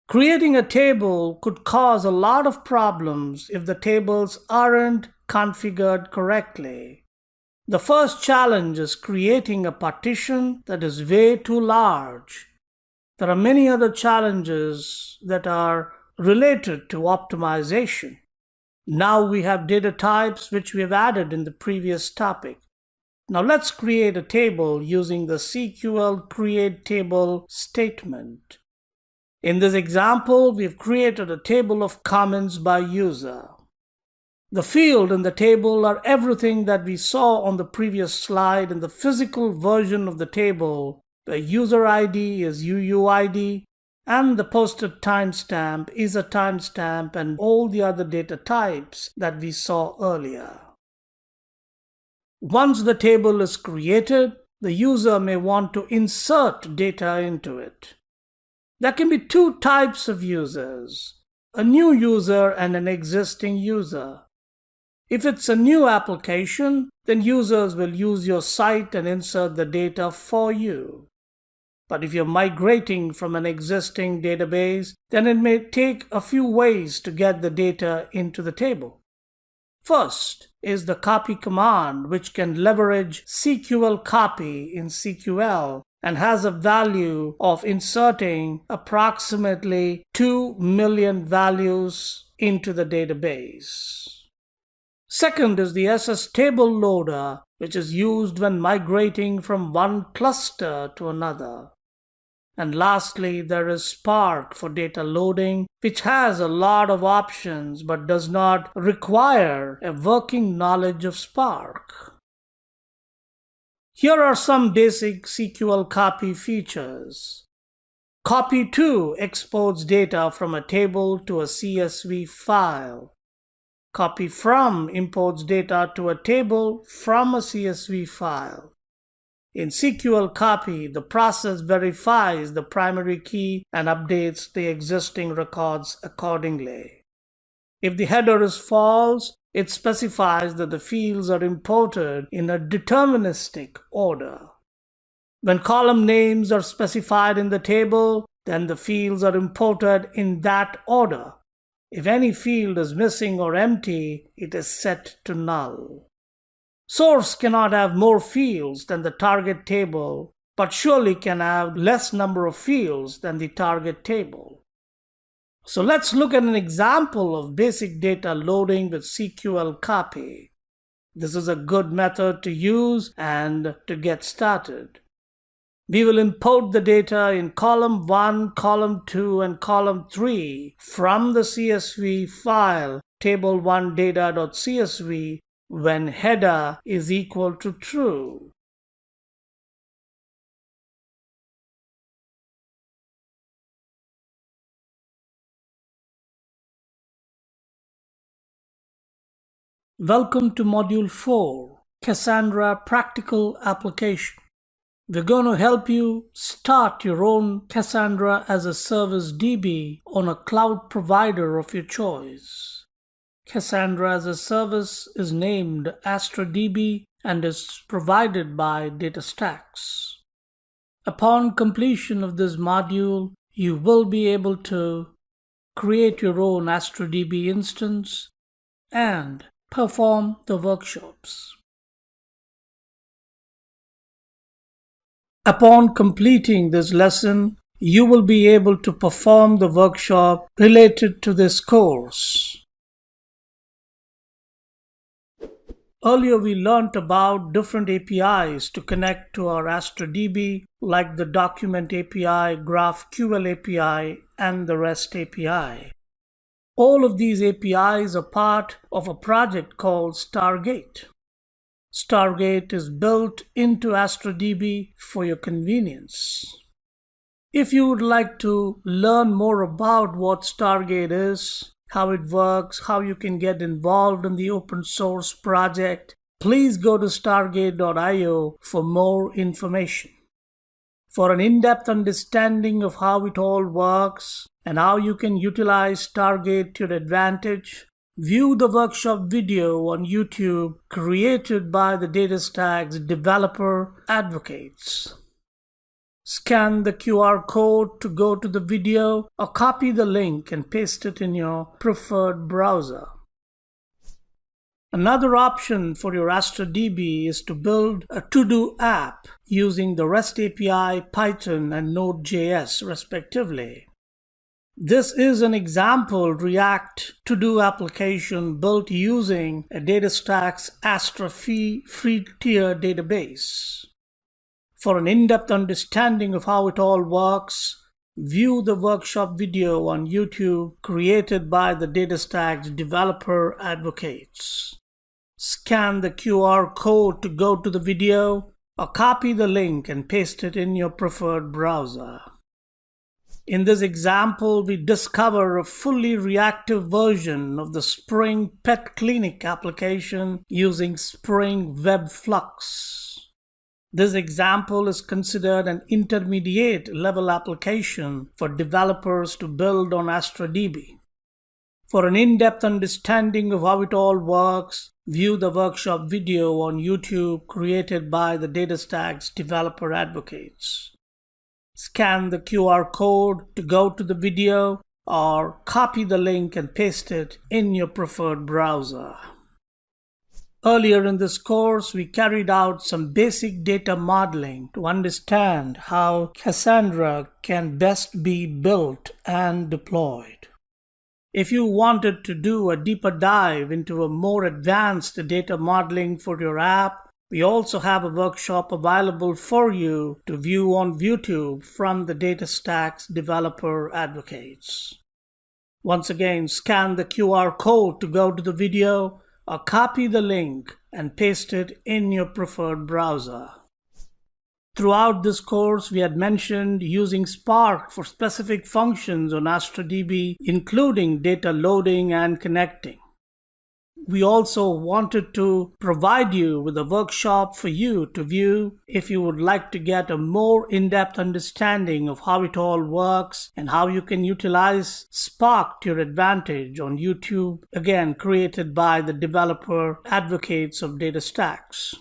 Creating a table could cause a lot of problems if the tables aren't configured correctly. The first challenge is creating a partition that is way too large. There are many other challenges that are related to optimization. Now we have data types which we have added in the previous topic. Now let's create a table using the CQL create table statement. In this example, we've created a table of comments by user. The field in the table are everything that we saw on the previous slide in the physical version of the table, where user ID is UUID and the posted timestamp is a timestamp and all the other data types that we saw earlier. Once the table is created, the user may want to insert data into it. There can be two types of users, a new user and an existing user. If it's a new application, then users will use your site and insert the data for you. But if you're migrating from an existing database, then it may take a few ways to get the data into the table. First is the copy command, which can leverage CQL copy in CQL and has a value of inserting approximately 2 million values into the database. Second is the SS table loader, which is used when migrating from one cluster to another. And lastly, there is Spark for data loading, which has a lot of options but does not require a working knowledge of Spark. Here are some basic SQL copy features. Copy to exports data from a table to a CSV file. Copy from imports data to a table from a CSV file. In SQL copy, the process verifies the primary key and updates the existing records accordingly. If the header is false, it specifies that the fields are imported in a deterministic order. When column names are specified in the table, then the fields are imported in that order. If any field is missing or empty, it is set to null. Source cannot have more fields than the target table, but surely can have less number of fields than the target table. So let's look at an example of basic data loading with SQL copy. This is a good method to use and to get started. We will import the data in column 1, column 2, and column 3 from the CSV file table1data.csv when header is equal to true. Welcome to Module 4, Cassandra Practical Application. We're going to help you start your own Cassandra as a Service DB on a cloud provider of your choice. Cassandra as a service is named AstraDB and is provided by DataStax. Upon completion of this module, you will be able to create your own AstraDB instance and perform the workshops. Upon completing this lesson, you will be able to perform the workshop related to this course. Earlier we learned about different APIs to connect to our AstraDB, like the Document API, GraphQL API, and the REST API. All of these APIs are part of a project called Stargate. Stargate is built into AstraDB for your convenience. If you would like to learn more about what Stargate is, how it works, how you can get involved in the open source project, please go to stargate.io for more information. For an in-depth understanding of how it all works and how you can utilize Stargate to your advantage, view the workshop video on YouTube created by the DataStax developer advocates. Scan the QR code to go to the video or copy the link and paste it in your preferred browser. Another option for your AstraDB is to build a to-do app using the REST API, Python, and Node.js respectively. This is an example React to-do application built using a DataStax Astra free tier database. For an in-depth understanding of how it all works, view the workshop video on YouTube created by the DataStax developer advocates. Scan the QR code to go to the video or copy the link and paste it in your preferred browser. In this example, we discover a fully reactive version of the Spring Pet Clinic application using Spring Web Flux. This example is considered an intermediate level application for developers to build on AstraDB. For an in-depth understanding of how it all works, view the workshop video on YouTube created by the DataStax developer advocates. Scan the QR code to go to the video or copy the link and paste it in your preferred browser. Earlier in this course, we carried out some basic data modeling to understand how Cassandra can best be built and deployed. If you wanted to do a deeper dive into a more advanced data modeling for your app, we also have a workshop available for you to view on YouTube from the DataStax developer advocates. Once again, scan the QR code to go to the video or copy the link and paste it in your preferred browser. Throughout this course, we had mentioned using Spark for specific functions on AstraDB, including data loading and connecting. We also wanted to provide you with a workshop for you to view if you would like to get a more in-depth understanding of how it all works and how you can utilize Spark to your advantage on YouTube, again created by the developer advocates of DataStax.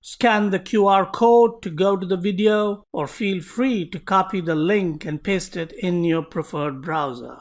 Scan the QR code to go to the video or feel free to copy the link and paste it in your preferred browser.